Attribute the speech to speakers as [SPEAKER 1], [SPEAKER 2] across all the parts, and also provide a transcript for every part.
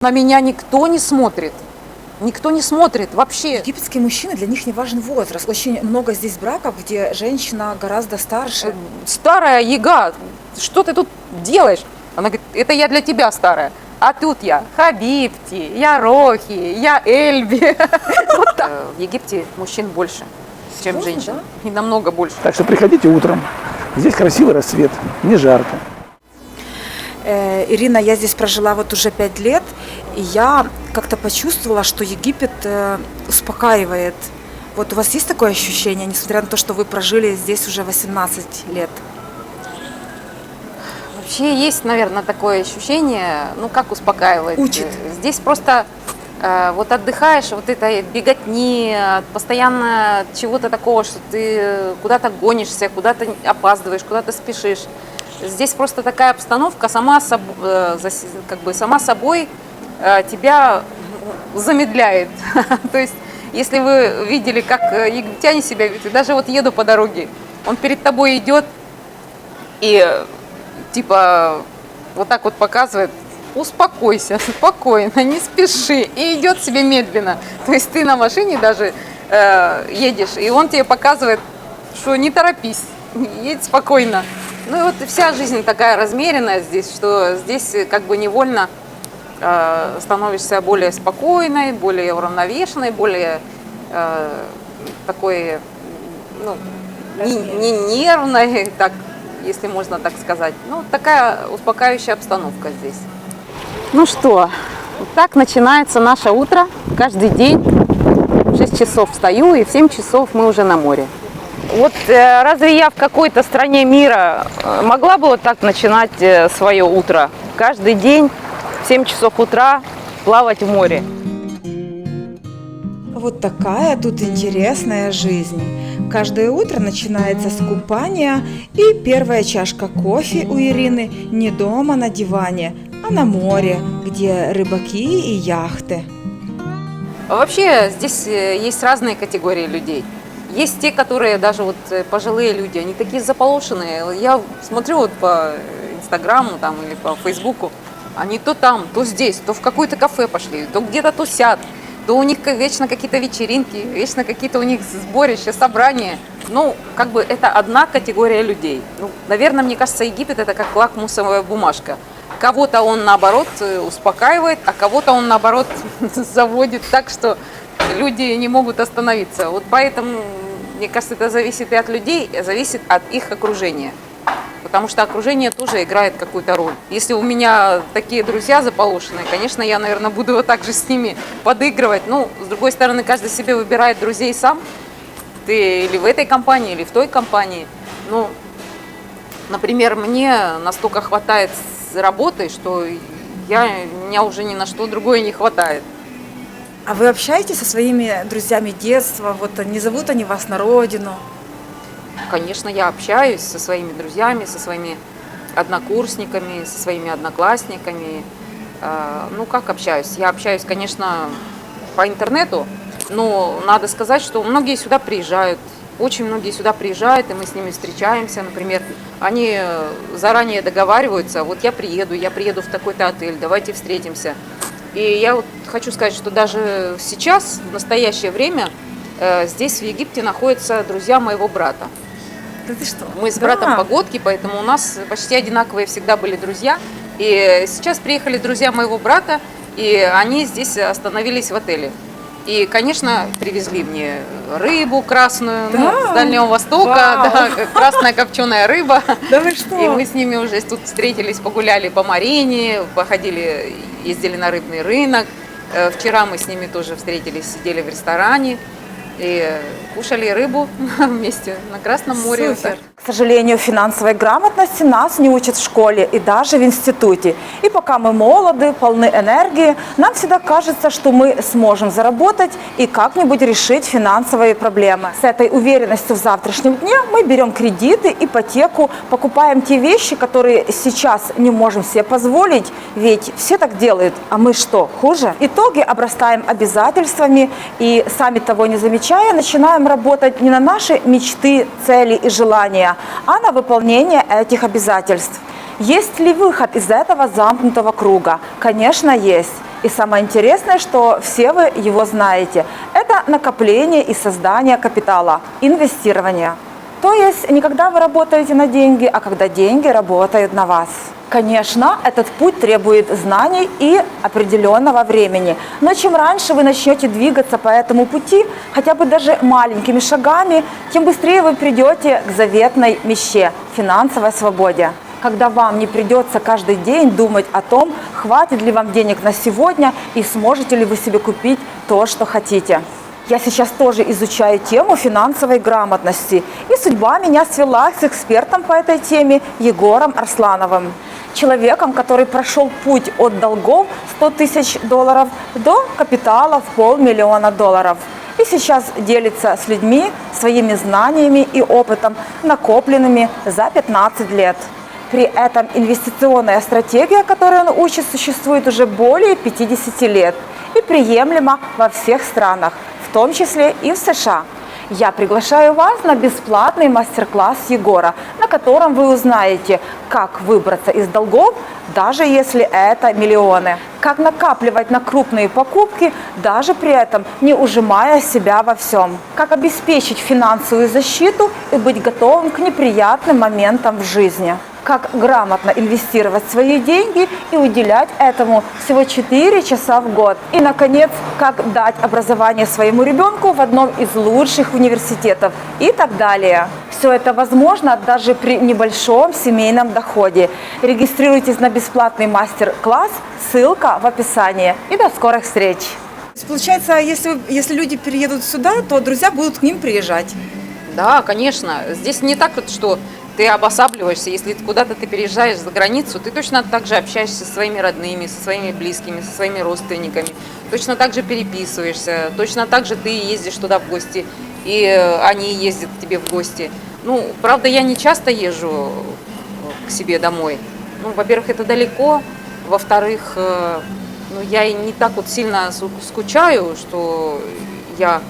[SPEAKER 1] На меня никто не смотрит. Никто не смотрит вообще.
[SPEAKER 2] Египетские мужчины, для них не важен возраст. Очень много здесь браков, где женщина гораздо старше.
[SPEAKER 1] Старая яга, что ты тут делаешь? Она говорит, это я для тебя старая. А тут я Хабибти, я Рохи, я Эльби. Вот так. В Египте мужчин больше, чем женщин. И намного больше.
[SPEAKER 3] Так что приходите утром. Здесь красивый рассвет, не жарко.
[SPEAKER 2] Ирина, я здесь прожила вот уже 5 лет, и я как-то почувствовала, что Египет успокаивает. Вот у вас есть такое ощущение, несмотря на то, что вы прожили здесь уже 18 лет?
[SPEAKER 1] Вообще есть, наверное, такое ощущение, ну как успокаивает.
[SPEAKER 2] Учит.
[SPEAKER 1] Здесь просто вот отдыхаешь, вот этой беготни, постоянно чего-то такого, что ты куда-то гонишься, куда-то опаздываешь, куда-то спешишь. Здесь просто такая обстановка сама собой тебя замедляет. То есть, если вы видели, как египтяне себя ведут, даже вот еду по дороге, он перед тобой идет и типа вот так вот показывает, успокойся, спокойно, не спеши, и идет себе медленно. То есть ты на машине даже едешь, и он тебе показывает, что не торопись, едь спокойно. Ну и вот вся жизнь такая размеренная здесь, что здесь как бы невольно становишься более спокойной, более уравновешенной, более такой, ну, не нервной, так, если можно так сказать. Ну, такая успокаивающая обстановка здесь. Ну что, вот так начинается наше утро. Каждый день в 6 часов встаю, и в 7 часов мы уже на море. Вот разве я в какой-то стране мира могла бы вот так начинать свое утро? Каждый день в 7 часов утра плавать в море.
[SPEAKER 2] Вот такая тут интересная жизнь. Каждое утро начинается с купания, и первая чашка кофе у Ирины не дома на диване, а на море, где рыбаки и яхты.
[SPEAKER 1] Вообще здесь есть разные категории людей. Есть те, которые даже вот пожилые люди, они такие заполошенные. Я смотрю вот по Инстаграму там или по Фейсбуку, они то там, то здесь, то в какое-то кафе пошли, то где-то тусят, то у них вечно какие-то вечеринки, вечно какие-то у них сборища, собрания. Ну, как бы это одна категория людей. Ну, наверное, мне кажется, Египет это как лакмусовая бумажка. Кого-то он наоборот успокаивает, а кого-то он наоборот заводит так, что люди не могут остановиться. Вот поэтому, мне кажется, это зависит и от людей, зависит от их окружения. Потому что окружение тоже играет какую-то роль. Если у меня такие друзья заполошенные, конечно, я, наверное, буду вот так же с ними подыгрывать. Ну, с другой стороны, каждый себе выбирает друзей сам. Ты или в этой компании, или в той компании. Ну, например, мне настолько хватает с работой, что меня уже ни на что другое не хватает.
[SPEAKER 2] А вы общаетесь со своими друзьями детства? Вот не зовут они вас на родину?
[SPEAKER 1] Конечно, я общаюсь со своими друзьями, со своими однокурсниками, со своими одноклассниками. Ну, как общаюсь? Я общаюсь, конечно, по интернету, но надо сказать, что многие сюда приезжают. Очень многие сюда приезжают, и мы с ними встречаемся. Например, они заранее договариваются, вот я приеду в такой-то отель, давайте встретимся. И я вот хочу сказать, что даже сейчас, в настоящее время, здесь, в Египте, находятся друзья моего брата.
[SPEAKER 2] Да ты что?
[SPEAKER 1] Мы с братом погодки, поэтому у нас почти одинаковые всегда были друзья. И сейчас приехали друзья моего брата, и они здесь остановились в отеле. И, конечно, привезли мне рыбу красную, с Дальнего Востока, да, красная копченая рыба.
[SPEAKER 2] Да вы что?
[SPEAKER 1] И мы с ними уже тут встретились, погуляли по Марине, походили, ездили на рыбный рынок. Вчера мы с ними тоже встретились, сидели в ресторане и кушали рыбу вместе на Красном море.
[SPEAKER 2] Супер. К сожалению, финансовой грамотности нас не учат в школе и даже в институте. И пока мы молоды, полны энергии, нам всегда кажется, что мы сможем заработать и как-нибудь решить финансовые проблемы. С этой уверенностью в завтрашнем дне мы берем кредиты, ипотеку, покупаем те вещи, которые сейчас не можем себе позволить, ведь все так делают, а мы что, хуже? В итоге обрастаем обязательствами и, сами того не замечая, начинаем работать не на наши мечты, цели и желания, а на выполнение этих обязательств. Есть ли выход из этого замкнутого круга? Конечно, есть. И самое интересное, что все вы его знаете. Это накопление и создание капитала, инвестирование. То есть не когда вы работаете на деньги, а когда деньги работают на вас. Конечно, этот путь требует знаний и определенного времени. Но чем раньше вы начнете двигаться по этому пути, хотя бы даже маленькими шагами, тем быстрее вы придете к заветной мечте – финансовой свободе. Когда вам не придется каждый день думать о том, хватит ли вам денег на сегодня и сможете ли вы себе купить то, что хотите. Я сейчас тоже изучаю тему финансовой грамотности, и судьба меня свела с экспертом по этой теме Егором Арслановым. Человеком, который прошел путь от долгов $100 000 до капитала в $500 000. И сейчас делится с людьми своими знаниями и опытом, накопленными за 15 лет. При этом инвестиционная стратегия, которой он учит, существует уже более 50 лет и приемлема во всех странах, в том числе и в США. Я приглашаю вас на бесплатный мастер-класс Егора, на котором вы узнаете, как выбраться из долгов, даже если это миллионы. Как накапливать на крупные покупки, даже при этом не ужимая себя во всем. Как обеспечить финансовую защиту и быть готовым к неприятным моментам в жизни. Как грамотно инвестировать свои деньги и уделять этому всего 4 часа в год. И, наконец, как дать образование своему ребенку в одном из лучших университетов и так далее. Все это возможно даже при небольшом семейном доходе. Регистрируйтесь на бесплатный мастер-класс, ссылка в описании. И до скорых встреч!
[SPEAKER 4] Получается, если люди переедут сюда, то друзья будут к ним приезжать.
[SPEAKER 1] Да, конечно. Здесь не так, вот, что ты обосабливаешься. Если куда-то ты переезжаешь за границу, ты точно так же общаешься со своими родными, со своими близкими, со своими родственниками. Точно так же переписываешься. Точно так же ты ездишь туда в гости, и они ездят к тебе в гости. Ну, правда, я не часто езжу к себе домой. Ну, во-первых, это далеко. Во-вторых, ну, я и не так вот сильно скучаю, что я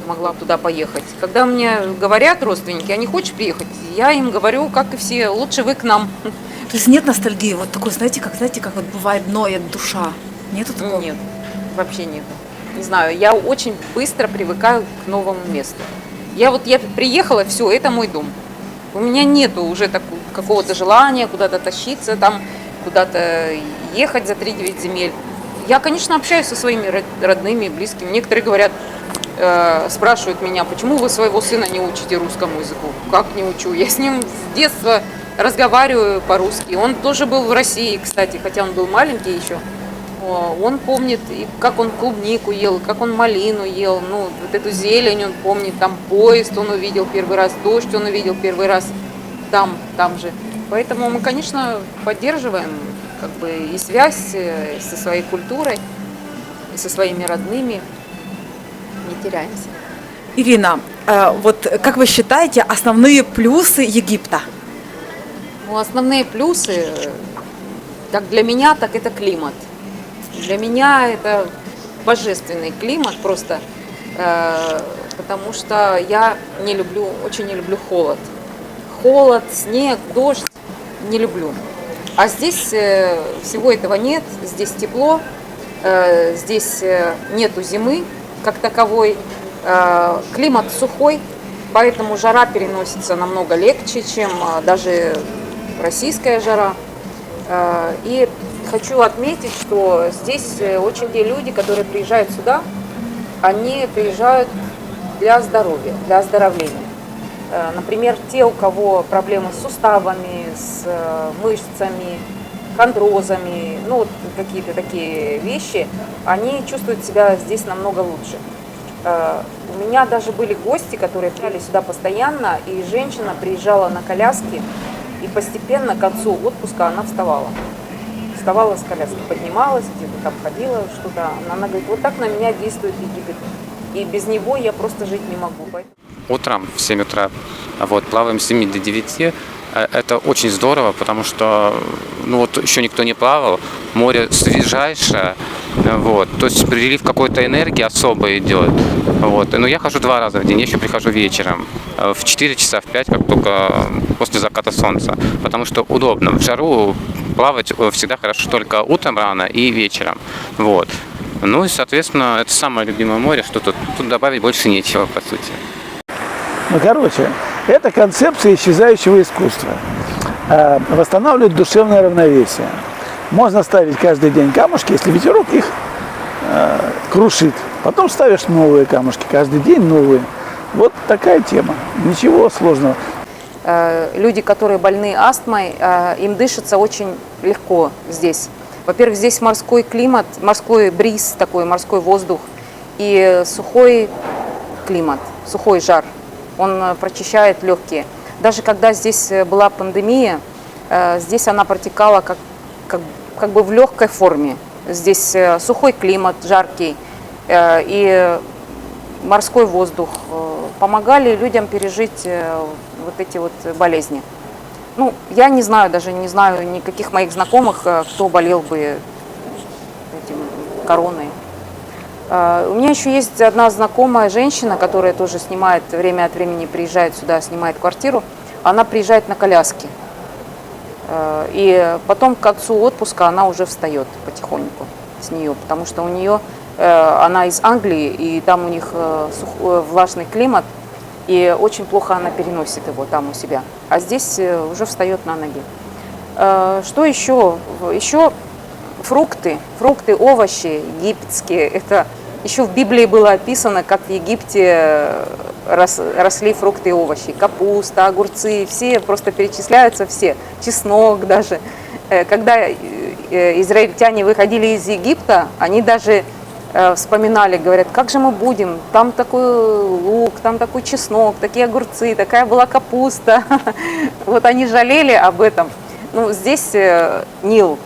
[SPEAKER 1] могла туда поехать. Когда мне говорят родственники, а не хочешь приехать, я им говорю, как и все, лучше вы к нам.
[SPEAKER 4] То есть нет ностальгии, вот такой, знаете, как вот бывает ноет душа? Нету такого?
[SPEAKER 1] Нет, вообще нет. Не знаю, я очень быстро привыкаю к новому месту. Я приехала, все, это мой дом. У меня нету уже какого-то желания куда-то тащиться, там, куда-то ехать за 3-9 земель. Я, конечно, общаюсь со своими родными, близкими. Некоторые говорят, спрашивают меня, почему вы своего сына не учите русскому языку? Как не учу? Я с ним с детства разговариваю по-русски. Он тоже был в России, кстати, хотя он был маленький еще. Он помнит, как он клубнику ел, как он малину ел, ну, вот эту зелень он помнит, там поезд он увидел первый раз, дождь он увидел первый раз там же. Поэтому мы, конечно, поддерживаем как бы и связь со своей культурой, и со своими родными. Не теряемся.
[SPEAKER 4] Ирина, вот как вы считаете основные плюсы Египта?
[SPEAKER 1] Ну, основные плюсы, как для меня, так это климат. Для меня это божественный климат просто, потому что я очень не люблю холод. Холод, снег, дождь не люблю. А здесь всего этого нет, здесь тепло, здесь нету зимы как таковой, климат сухой, поэтому жара переносится намного легче, чем даже российская жара. И хочу отметить, что здесь очень те люди, которые приезжают сюда, они приезжают для здоровья, для оздоровления. Например, те, у кого проблемы с суставами, с мышцами, хондрозами, ну, вот какие-то такие вещи, они чувствуют себя здесь намного лучше. У меня даже были гости, которые приезжали сюда постоянно, и женщина приезжала на коляске, и постепенно к концу отпуска она вставала с коляски, поднималась, где-то там ходила, что-то. Она говорит, вот так на меня действует Египет, и без него я просто жить не могу.
[SPEAKER 5] Утром в 7 утра плаваем с 7 до 9. Это очень здорово, потому что еще никто не плавал. Море свежайшее, Вот. То есть прилив какой-то энергии особо идет. Вот. Но я хожу 2 раза в день, я еще прихожу вечером. В 4 часа, в 5, как только после заката солнца. Потому что удобно. В жару плавать всегда хорошо только утром рано и вечером. Вот. Ну и, соответственно, это самое любимое море, что тут добавить больше нечего, по сути.
[SPEAKER 3] Ну, короче, это концепция исчезающего искусства. Восстанавливает душевное равновесие. Можно ставить каждый день камушки, если ветерок их крушит. Потом ставишь новые камушки, каждый день новые. Вот такая тема. Ничего сложного.
[SPEAKER 1] Люди, которые больны астмой, им дышится очень легко здесь. Во-первых, здесь морской климат, морской бриз такой, морской воздух и сухой климат, сухой жар. Он прочищает легкие. Даже когда здесь была пандемия, здесь она протекала как бы в легкой форме. Здесь сухой климат, жаркий и морской воздух помогали людям пережить вот эти вот болезни. Ну, я не знаю, даже не знаю никаких моих знакомых, кто болел бы этим короной. У меня еще есть одна знакомая женщина, которая тоже снимает, время от времени приезжает сюда, снимает квартиру. Она приезжает на коляске. И потом к концу отпуска она уже встает потихоньку с нее, потому что у нее, она из Англии, и там у них влажный климат, и очень плохо она переносит его там у себя. А здесь уже встает на ноги. Что еще? Еще фрукты, овощи египетские. Это еще в Библии было описано, как в Египте росли фрукты и овощи. Капуста, огурцы, все просто перечисляются, все. Чеснок даже. Когда израильтяне выходили из Египта, они даже вспоминали, говорят, как же мы будем, там такой лук, там такой чеснок, такие огурцы, такая была капуста. Вот они жалели об этом. Ну, здесь Нил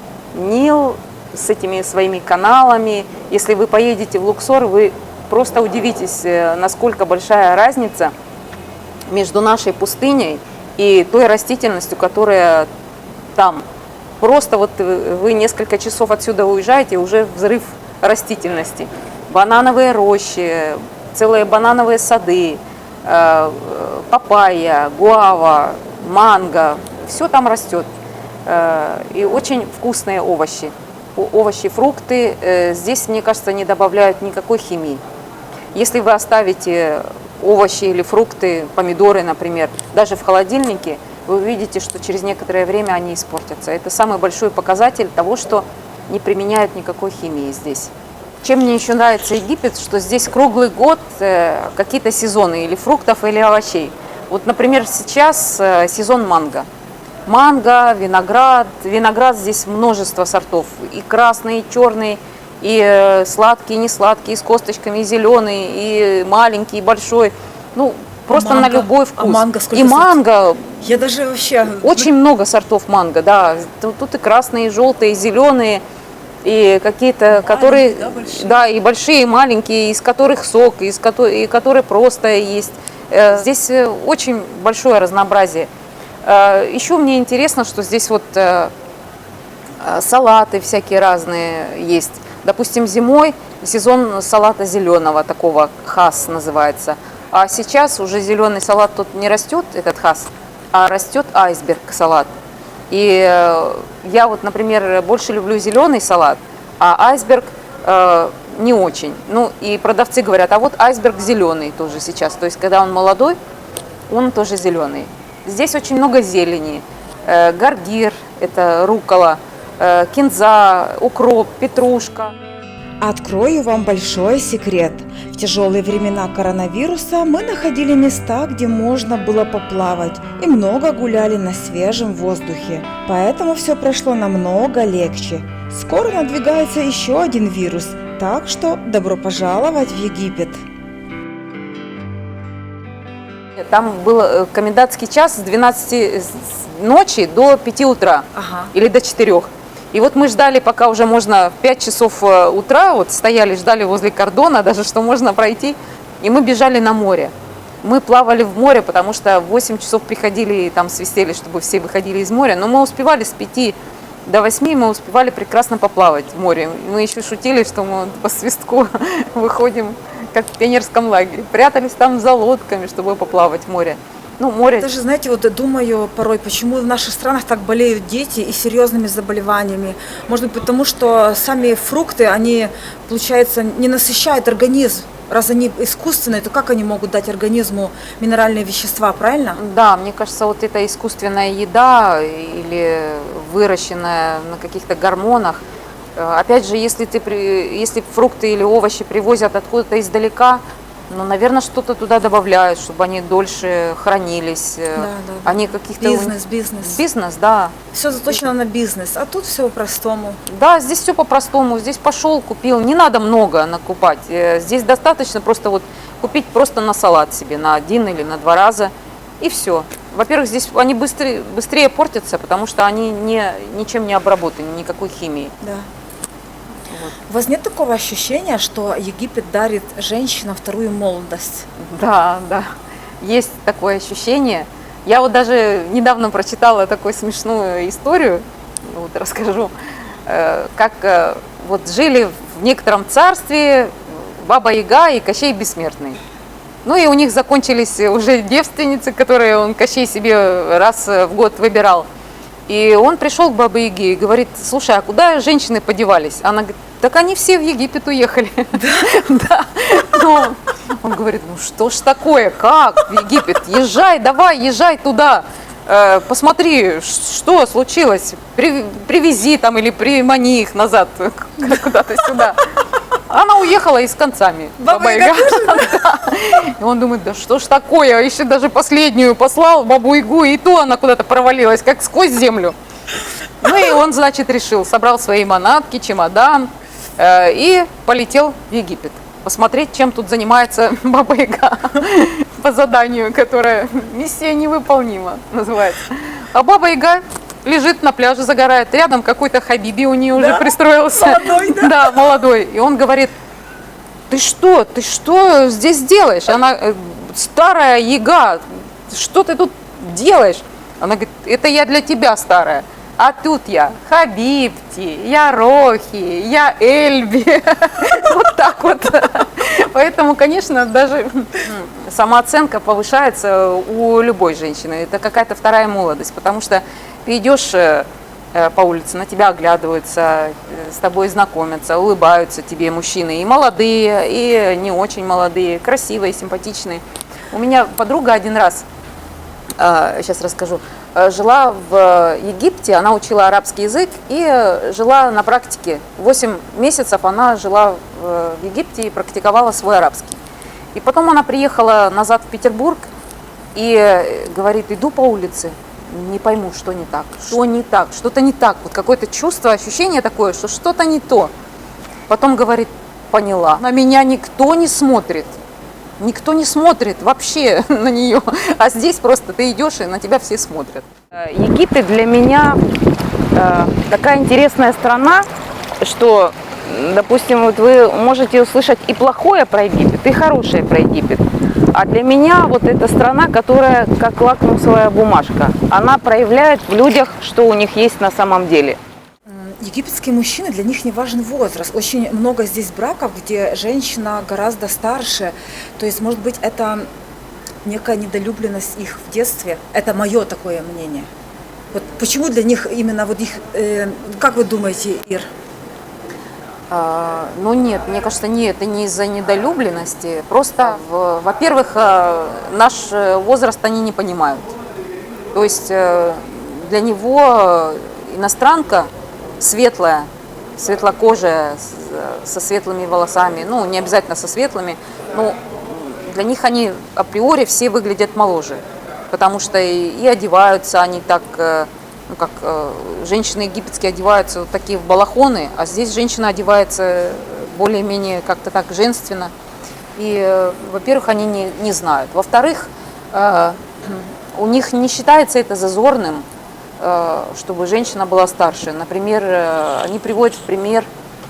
[SPEAKER 1] с этими своими каналами. Если вы поедете в Луксор, вы просто удивитесь, насколько большая разница между нашей пустыней и той растительностью, которая там. Просто вот вы несколько часов отсюда уезжаете, уже взрыв растительности. Банановые рощи, целые банановые сады, папайя, гуава, манго, все там растет. И очень вкусные овощи. Овощи, фрукты. Здесь, мне кажется, не добавляют никакой химии. Если вы оставите овощи или фрукты, помидоры, например, даже в холодильнике, вы увидите, что через некоторое время они испортятся. Это самый большой показатель того, что не применяют никакой химии здесь. Чем мне еще нравится Египет, что здесь круглый год какие-то сезоны или фруктов, или овощей. Вот, например, сейчас сезон манго. Манго, виноград. Виноград здесь множество сортов. И красный, и черный, и сладкий, и несладкий, и с косточками, и зеленый, и маленький, и большой. Ну, просто на любой вкус.
[SPEAKER 4] А манго сколько
[SPEAKER 1] и манго.
[SPEAKER 4] Я даже вообще...
[SPEAKER 1] Очень много сортов манго, да. Тут и красные, и желтые, и зеленые, и какие-то, которые...
[SPEAKER 4] да, большие?
[SPEAKER 1] Да, и большие, и маленькие, из которых сок, и которые просто есть. Здесь очень большое разнообразие. Еще мне интересно, что здесь вот салаты всякие разные есть. Допустим, зимой сезон салата зеленого, такого хас называется. А сейчас уже зеленый салат тут не растет, этот хас, а растет айсберг салат. И я вот, например, больше люблю зеленый салат, а айсберг не очень. Ну и продавцы говорят, а вот айсберг зеленый тоже сейчас. То есть, когда он молодой, он тоже зеленый. Здесь очень много зелени. Гаргир, это руккола, кинза, укроп, петрушка.
[SPEAKER 2] Открою вам большой секрет. В тяжелые времена коронавируса мы находили места, где можно было поплавать, и много гуляли на свежем воздухе. Поэтому все прошло намного легче. Скоро надвигается еще один вирус, так что добро пожаловать в Египет.
[SPEAKER 1] Там был комендантский час с 12 ночи до 5 утра или до 4. И вот мы ждали, пока уже можно в 5 часов утра, вот стояли, ждали возле кордона, даже что можно пройти, и мы бежали на море. Мы плавали в море, потому что в 8 часов приходили и там свистели, чтобы все выходили из моря, но мы успевали с 5 до 8 мы успевали прекрасно поплавать в море. Мы еще шутили, что мы по свистку выходим, как в пионерском лагере. Прятались там за лодками, чтобы поплавать в море. Ну, море...
[SPEAKER 2] Даже, знаете, вот думаю порой, почему в наших странах так болеют дети и серьезными заболеваниями. Может быть, потому что сами фрукты, они, получается, не насыщают организм. Раз они искусственные, то как они могут дать организму минеральные вещества, правильно?
[SPEAKER 1] Да, мне кажется, вот эта искусственная еда или выращенная на каких-то гормонах, опять же, если фрукты или овощи привозят откуда-то издалека, ну, наверное, что-то туда добавляют, чтобы они дольше хранились.
[SPEAKER 2] Да.
[SPEAKER 1] Они каких-то...
[SPEAKER 2] Бизнес.
[SPEAKER 1] Бизнес, да.
[SPEAKER 2] Все заточено на бизнес, а тут все по-простому.
[SPEAKER 1] Да, здесь все по-простому. Здесь пошел, купил. Не надо много накупать. Здесь достаточно просто вот купить просто на салат себе, на 1 или на 2 раза, и все. Во-первых, здесь они быстрее портятся, потому что они ничем не обработаны, никакой химией.
[SPEAKER 2] Да. У вас нет такого ощущения, что Египет дарит женщинам вторую молодость?
[SPEAKER 1] Да, есть такое ощущение. Я вот даже недавно прочитала такую смешную историю, вот расскажу, как вот жили в некотором царстве Баба Яга и Кощей Бессмертный. Ну и у них закончились уже девственницы, которые Кощей себе раз в год выбирал. И он пришел к Бабе Яге и говорит: слушай, а куда женщины подевались? Она говорит: так они все в Египет уехали. Да. Он говорит: ну что ж такое, как в Египет? Езжай, давай, езжай туда. Посмотри, что случилось. Привези там или примани их назад куда-то сюда. Она уехала и с концами.
[SPEAKER 2] Баба Яга.
[SPEAKER 1] Да. И он думает: да что ж такое, еще даже последнюю послал, Бабу Ягу, и то она куда-то провалилась, как сквозь землю. Ну и он, значит, решил, собрал свои манатки, чемодан и полетел в Египет. Посмотреть, чем тут занимается Баба Яга по заданию, которое миссия невыполнима называется. А Баба Яга лежит на пляже, загорает. Рядом какой-то хабиби у нее уже пристроился.
[SPEAKER 2] Молодой, да?
[SPEAKER 1] Да, молодой. И он говорит: ты что здесь делаешь? Она: старая Яга, что ты тут делаешь? Она говорит: это я для тебя старая. А тут я Хабибти, я Рохи, я Эльби. Вот так вот. Поэтому, конечно, даже самооценка повышается у любой женщины. Это какая-то вторая молодость, потому что ты идешь по улице, на тебя оглядываются, с тобой знакомятся, улыбаются тебе мужчины, и молодые, и не очень молодые, красивые, симпатичные. У меня подруга один раз, сейчас расскажу, жила в Египте, она учила арабский язык и жила на практике. 8 месяцев она жила в Египте и практиковала свой арабский. И потом она приехала назад в Петербург и говорит: иду по улице, не пойму, что не так, что-то не так, вот какое-то чувство, ощущение такое, что что-то не то. Потом говорит: поняла, на меня никто не смотрит вообще на нее, а здесь просто ты идешь и на тебя все смотрят. Египет для меня такая интересная страна, что, допустим, вот вы можете услышать и плохое про Египет, и хорошее про Египет. А для меня вот эта страна, которая как лакмусовая бумажка, она проявляет в людях, что у них есть на самом деле.
[SPEAKER 2] Египетские мужчины, для них не важен возраст. Очень много здесь браков, где женщина гораздо старше. То есть, может быть, это некая недолюбленность их в детстве. Это мое такое мнение. Вот почему для них именно вот их... как вы думаете, Ир?
[SPEAKER 1] Ну нет, мне кажется, нет, это не из-за недолюбленности. Просто, во-первых, наш возраст они не понимают. То есть для него иностранка светлая, светлокожая, со светлыми волосами, ну не обязательно со светлыми, но для них они априори все выглядят моложе, потому что и одеваются они так, ну как женщины египетские одеваются вот такие в балахоны, а здесь женщина одевается более-менее как-то так женственно. И, во-первых, они не знают. Во-вторых, у них не считается это зазорным, чтобы женщина была старше. Например, они приводят в пример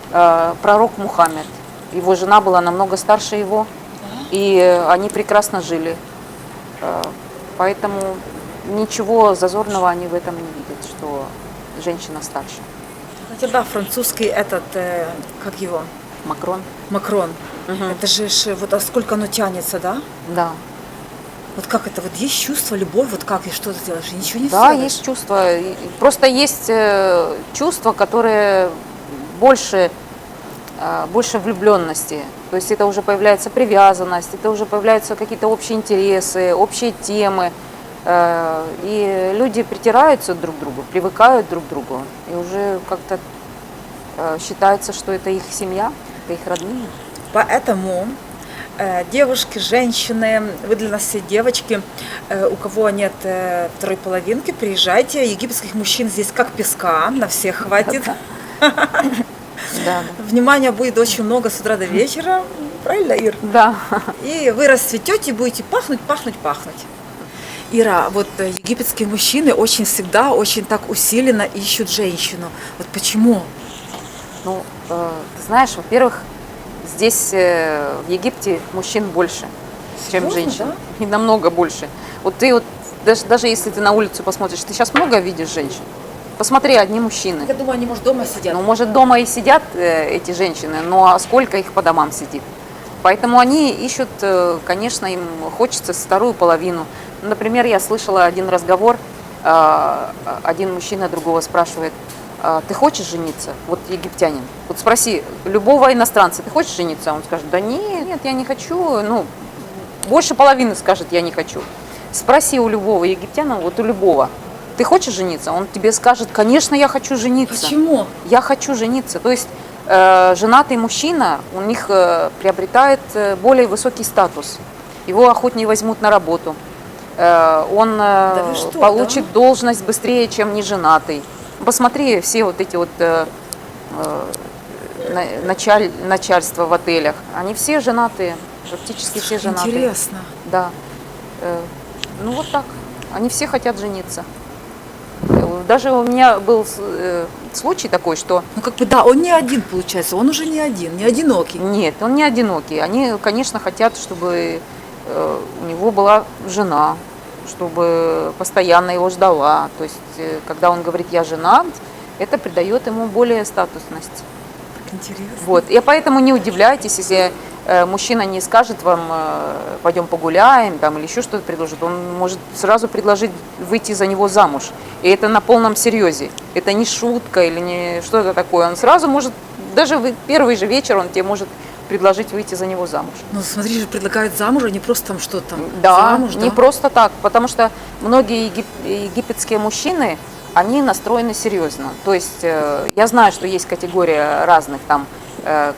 [SPEAKER 1] пророк Мухаммед. Его жена была намного старше его, и они прекрасно жили. Поэтому ничего зазорного они в этом не видят, что женщина старше.
[SPEAKER 2] Кстати, да, французский этот, как его,
[SPEAKER 1] Макрон.
[SPEAKER 2] Макрон.
[SPEAKER 1] Мгм.
[SPEAKER 2] Это же вот сколько оно тянется, да?
[SPEAKER 1] Да.
[SPEAKER 2] Вот как это, вот есть чувство, любовь, вот как, и что ты делаешь, и ничего не
[SPEAKER 1] Да,
[SPEAKER 2] сделаешь.
[SPEAKER 1] есть чувства. Просто есть чувства, которые больше, больше влюбленности. То есть это уже появляется привязанность, это уже появляются какие-то общие интересы, общие темы. И люди притираются друг к другу, привыкают друг к другу. И уже как-то считается, что это их семья, это их родные.
[SPEAKER 2] Поэтому девушки, женщины, вы для нас все девочки, у кого нет второй половинки, приезжайте. Египетских мужчин здесь как песка, на всех хватит.
[SPEAKER 1] Да,
[SPEAKER 2] Внимания будет очень много с утра до вечера. Правильно, Ир?
[SPEAKER 1] да.
[SPEAKER 2] И вы расцветете и будете пахнуть, пахнуть, пахнуть. Ира, вот египетские мужчины очень всегда, очень так усиленно ищут женщину. Вот почему?
[SPEAKER 1] Ну, ты знаешь, во-первых, здесь в Египте мужчин больше, чем
[SPEAKER 2] Серьезно,
[SPEAKER 1] женщин.
[SPEAKER 2] да?
[SPEAKER 1] И намного больше. Вот ты вот, даже если ты на улицу посмотришь, ты сейчас много видишь женщин? Посмотри, одни мужчины.
[SPEAKER 2] Я думаю, они, может, дома сидят.
[SPEAKER 1] Ну, может, дома и сидят эти женщины, но а сколько их по домам сидит? Поэтому они ищут, конечно, им хочется вторую половину. Например, я слышала один разговор, один мужчина другого спрашивает: ты хочешь жениться? Вот египтянин. Вот спроси любого иностранца: ты хочешь жениться? Он скажет: да нет, я не хочу. Ну, больше половины скажет: я не хочу. Спроси у любого египтянина, вот у любого: ты хочешь жениться? Он тебе скажет: конечно, я хочу жениться.
[SPEAKER 2] Почему?
[SPEAKER 1] Я хочу жениться. То есть женатый мужчина у них приобретает более высокий статус. Его охотнее возьмут на работу. Он
[SPEAKER 2] вы что,
[SPEAKER 1] получит
[SPEAKER 2] да?
[SPEAKER 1] должность быстрее, чем неженатый. Посмотри, все вот эти вот начальства в отелях, они все женатые, практически все женатые.
[SPEAKER 2] Интересно.
[SPEAKER 1] Да. Ну вот так. Они все хотят жениться. Даже у меня был случай такой, что
[SPEAKER 2] Ну, как бы, да, он не один, получается, он уже не один, не одинокий.
[SPEAKER 1] нет, он не одинокий. Они, конечно, хотят, чтобы у него была жена, чтобы постоянно его ждала. То есть, когда он говорит: я женат, это придает ему более статусность.
[SPEAKER 2] Так интересно.
[SPEAKER 1] Вот. И поэтому не удивляйтесь, если мужчина не скажет вам: пойдем погуляем, там, или еще что-то предложит. Он может сразу предложить выйти за него замуж. И это на полном серьезе. Это не шутка или не что-то такое. Он сразу может, даже в первый же вечер он тебе может предложить выйти за него замуж.
[SPEAKER 2] Ну, смотри же, предлагают замуж, а не просто там что-то там.
[SPEAKER 1] Да,
[SPEAKER 2] замуж,
[SPEAKER 1] не просто так, потому что многие египетские мужчины, они настроены серьезно. То есть я знаю, что есть категория разных там,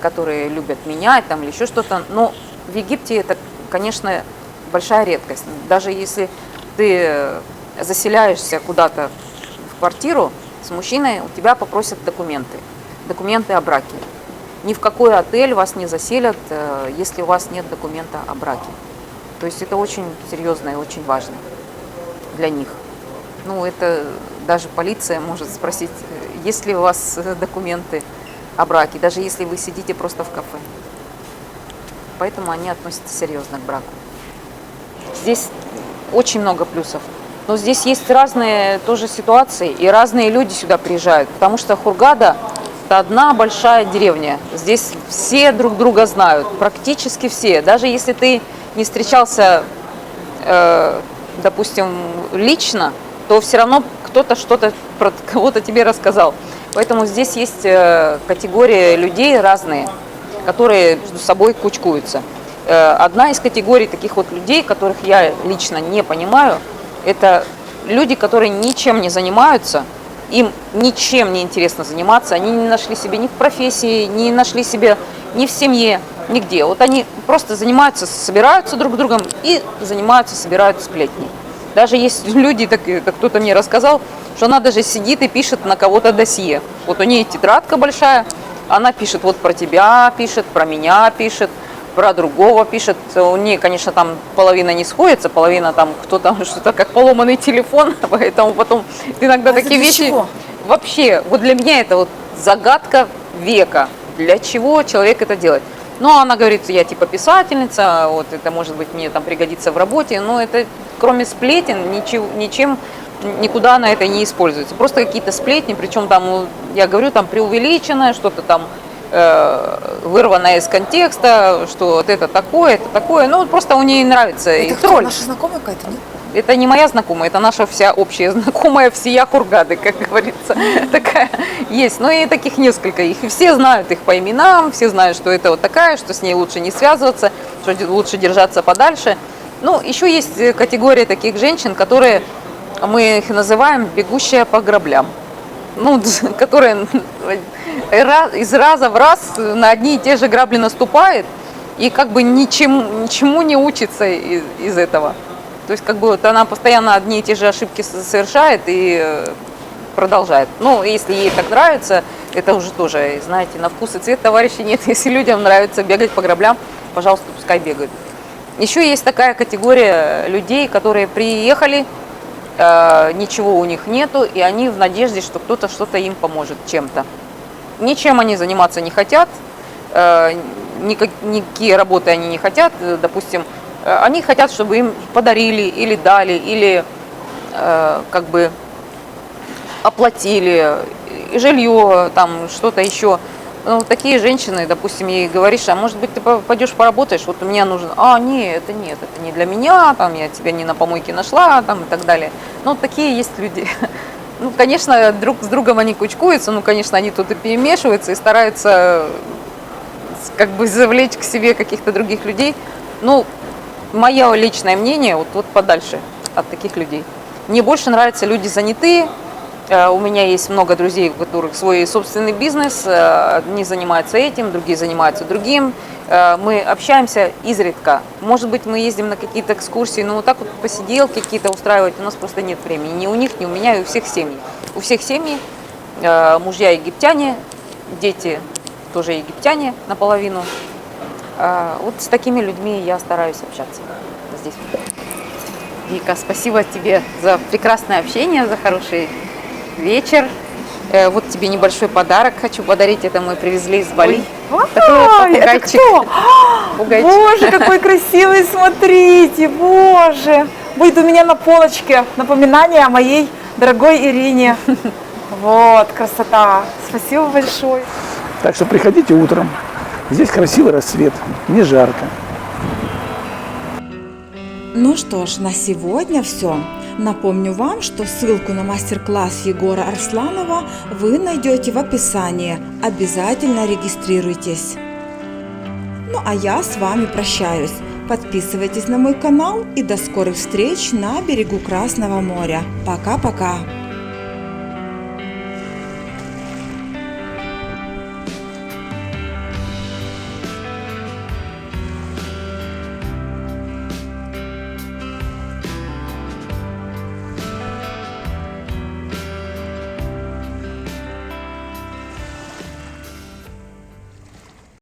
[SPEAKER 1] которые любят менять там или еще что-то, но в Египте это, конечно, большая редкость. Даже если ты заселяешься куда-то в квартиру с мужчиной, у тебя попросят документы о браке. Ни в какой отель вас не заселят, если у вас нет документа о браке. То есть это очень серьезно и очень важно для них. Ну, это даже полиция может спросить: есть ли у вас документы о браке, даже если вы сидите просто в кафе. Поэтому они относятся серьезно к браку. Здесь очень много плюсов. Но здесь есть разные тоже ситуации, и разные люди сюда приезжают, потому что Хургада – это одна большая деревня. Здесь все друг друга знают, практически все. Даже если ты не встречался, допустим, лично, то все равно кто-то что-то про кого-то тебе рассказал. Поэтому здесь есть категории людей разные, которые между собой кучкуются. Одна из категорий таких вот людей, которых я лично не понимаю, это люди, которые ничем не занимаются, им ничем не интересно заниматься, они не нашли себе ни в профессии, не нашли себе ни в семье, нигде. Вот они просто занимаются, собираются друг с другом и занимаются, собирают сплетни. Даже есть люди, так кто-то мне рассказал, что она даже сидит и пишет на кого-то досье. Вот у нее тетрадка большая, она пишет вот про тебя, пишет про меня, пишет про другого, пишет. У нее, конечно, там половина не сходится, половина там кто-то что-то как поломанный телефон, поэтому потом иногда такие вещи...
[SPEAKER 2] Чего?
[SPEAKER 1] Вообще, вот для меня это вот загадка века. Для чего человек это делает? Ну, она говорит: я типа писательница, вот это может быть мне там пригодится в работе, но это кроме сплетен ничем никуда на это не используется. Просто какие-то сплетни, причем там, я говорю, там преувеличенное, что-то там вырванное из контекста, что вот это такое. Ну, вот просто у нее нравится и
[SPEAKER 4] Это кто,
[SPEAKER 1] тролль.
[SPEAKER 4] наша знакомая какая-то, нет?
[SPEAKER 1] Это не моя знакомая, это наша вся общая знакомая, всея Хургады, как говорится. Такая есть. Но и таких несколько. Их и все знают их по именам, все знают, что это вот такая, что с ней лучше не связываться, что лучше держаться подальше. Ну, еще есть категория таких женщин, которые, мы их называем бегущая по граблям. Ну, которые из раза в раз на одни и те же грабли наступает и как бы ничему не учится из этого. То есть как бы вот она постоянно одни и те же ошибки совершает и продолжает. Ну, если ей так нравится, это уже тоже, знаете, на вкус и цвет товарищей нет. Если людям нравится бегать по граблям, пожалуйста, пускай бегают. Еще есть такая категория людей, которые приехали, ничего у них нету, и они в надежде, что кто-то что-то им поможет чем-то. Ничем они заниматься не хотят, никакие работы они не хотят, допустим, они хотят, чтобы им подарили или дали, или как бы оплатили жилье, там что-то еще. Ну, такие женщины, допустим, ей говоришь, а может быть ты пойдешь поработаешь, вот у меня нужен, нет, это не для меня, там я тебя не на помойке нашла, там и так далее. Ну, такие есть люди. Ну, конечно, друг с другом они кучкуются, ну, конечно, они тут и перемешиваются и стараются как бы завлечь к себе каких-то других людей. Ну, мое личное мнение, вот подальше от таких людей. Мне больше нравятся люди занятые. У меня есть много друзей, у которых свой собственный бизнес, одни занимаются этим, другие занимаются другим. Мы общаемся изредка. Может быть, мы ездим на какие-то экскурсии, но вот так вот посиделки какие-то устраивать у нас просто нет времени. Ни у них, ни у меня, и у всех семьи. У всех семьи, мужья египтяне, дети тоже египтяне наполовину. Вот с такими людьми я стараюсь общаться здесь. Вика, спасибо тебе за прекрасное общение, за хороший вечер. Вот тебе небольшой подарок хочу подарить. Это мы привезли из Бали.
[SPEAKER 2] Это кто?
[SPEAKER 1] Попугайчик.
[SPEAKER 2] Боже, какой красивый, смотрите, боже. Будет у меня на полочке напоминание о моей дорогой Ирине. Вот, красота. Спасибо большое.
[SPEAKER 3] Так что приходите утром. Здесь красивый рассвет, не жарко.
[SPEAKER 2] Ну что ж, на сегодня все. Напомню вам, что ссылку на мастер-класс Егора Арсланова вы найдете в описании. Обязательно регистрируйтесь. Ну а я с вами прощаюсь. Подписывайтесь на мой канал и до скорых встреч на берегу Красного моря. Пока-пока.